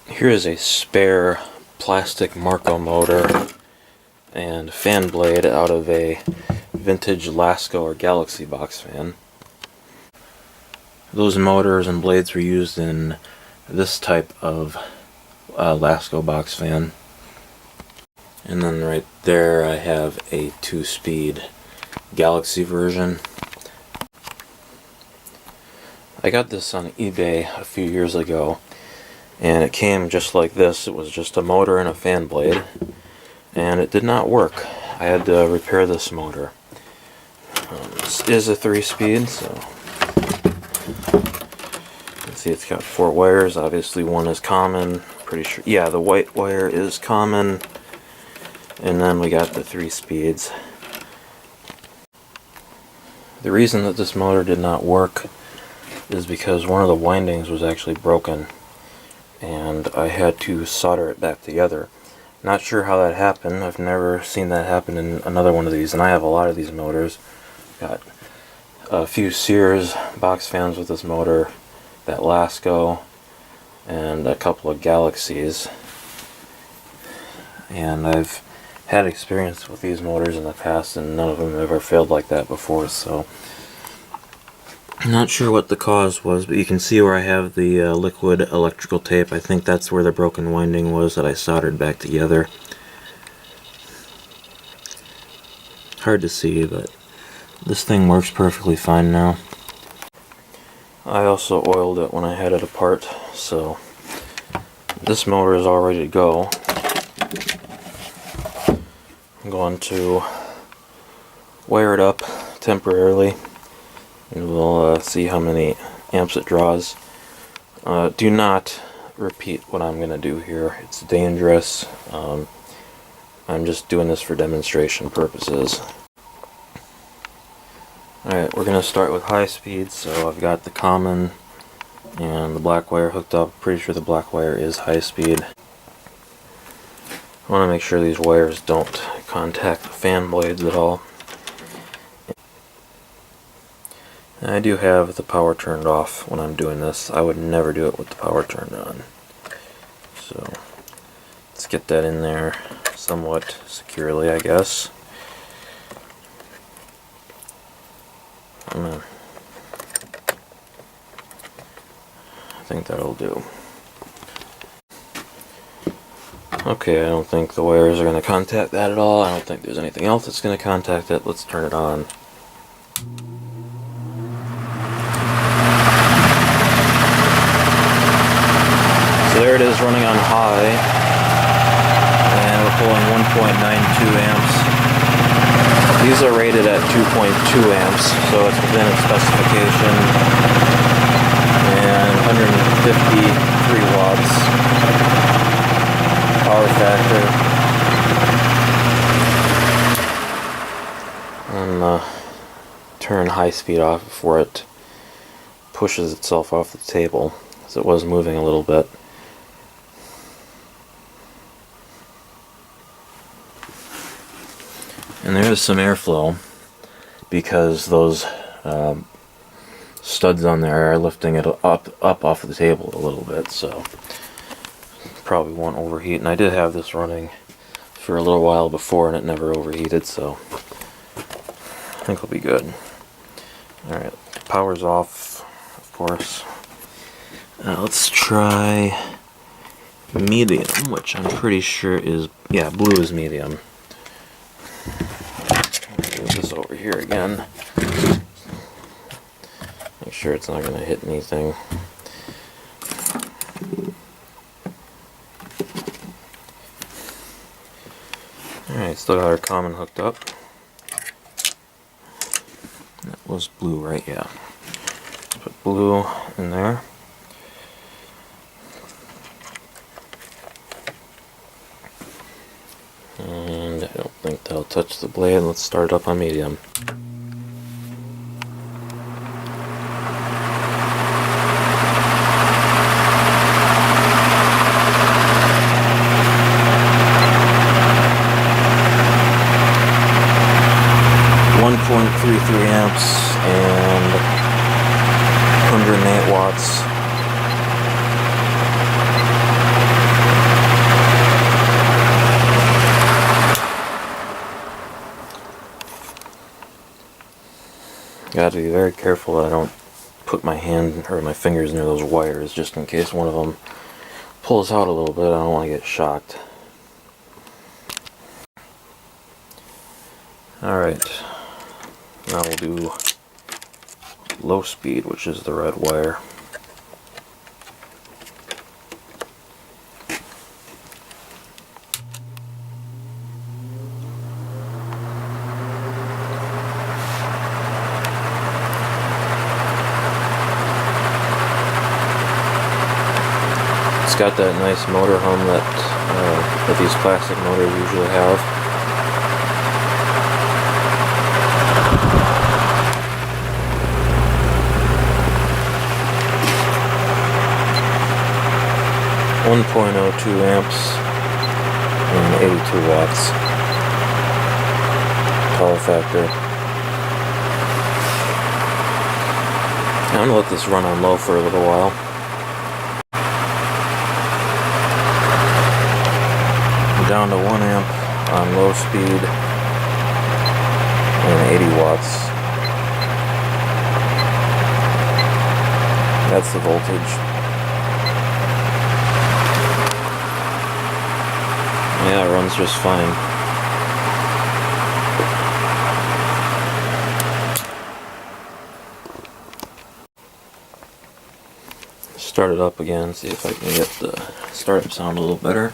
Here is a spare plastic Marco motor and fan blade out of a vintage Lasko or Galaxy box fan. Those motors and blades were used in this type of Lasko box fan. And then right there I have a 2-speed Galaxy version. I got this on eBay a few years ago, and it came just like this. It was just a motor and a fan blade, and it did not work. I had to repair this motor. This is a 3-speed, so you can see it's got 4 wires. Obviously one is common, pretty sure. Yeah, the white wire is common, and then we got the 3 speeds. The reason that this motor did not work is because one of the windings was actually broken, and I had to solder it back together. Not sure how that happened. I've never seen that happen in another one of these, and I have a lot of these motors. Got a few Sears box fans with this motor, that Lasko, and a couple of Galaxies. And I've had experience with these motors in the past, and none of them ever failed like that before, so I'm not sure what the cause was, but you can see where I have the liquid electrical tape. I think that's where the broken winding was that I soldered back together. Hard to see, but this thing works perfectly fine now. I also oiled it when I had it apart, so this motor is all ready to go. I'm going to wire it up temporarily, and we'll see how many amps it draws. Do not repeat what I'm going to do here. It's dangerous. I'm just doing this for demonstration purposes. Alright, we're going to start with high speed, so I've got the common and the black wire hooked up. Pretty sure the black wire is high speed. I want to make sure these wires don't contact the fan blades at all. And I do have the power turned off when I'm doing this. I would never do it with the power turned on. So let's get that in there somewhat securely, I guess. I think that'll do. Okay, I don't think the wires are going to contact that at all. I don't think there's anything else that's going to contact it. Let's turn it on. So there it is, running on high, and we're pulling 1.92 amps. These are rated at 2.2 amps, so it's within its specification, and 153 watts power factor. And turn high speed off before it pushes itself off the table, because it was moving a little bit. And there is some airflow because those studs on there are lifting it up off of the table a little bit, so probably won't overheat. And I did have this running for a little while before and it never overheated, so I think it'll be good. Alright, power's off, of course. Let's try medium, which I'm pretty sure is, yeah, blue is medium. Move this over here again. Make sure it's not going to hit anything. Alright, still got our common hooked up. That was blue, right? Yeah. Let's put blue in there. And I don't think that'll touch the blade. Let's start up on medium. .33 amps and 108 watts. have to be very careful that I don't put my hand or my fingers near those wires, just in case one of them pulls out a little bit. I don't want to get shocked. Alright, now we'll do low speed, which is the red wire. It's got that nice motor hum that these plastic motors usually have. .02 amps and 82 watts power factor. I'm gonna let this run on low for a little while. Down to 1 amp on low speed and 80 watts. That's the voltage. Yeah, it runs just fine. Start it up again, see if I can get the startup sound a little better.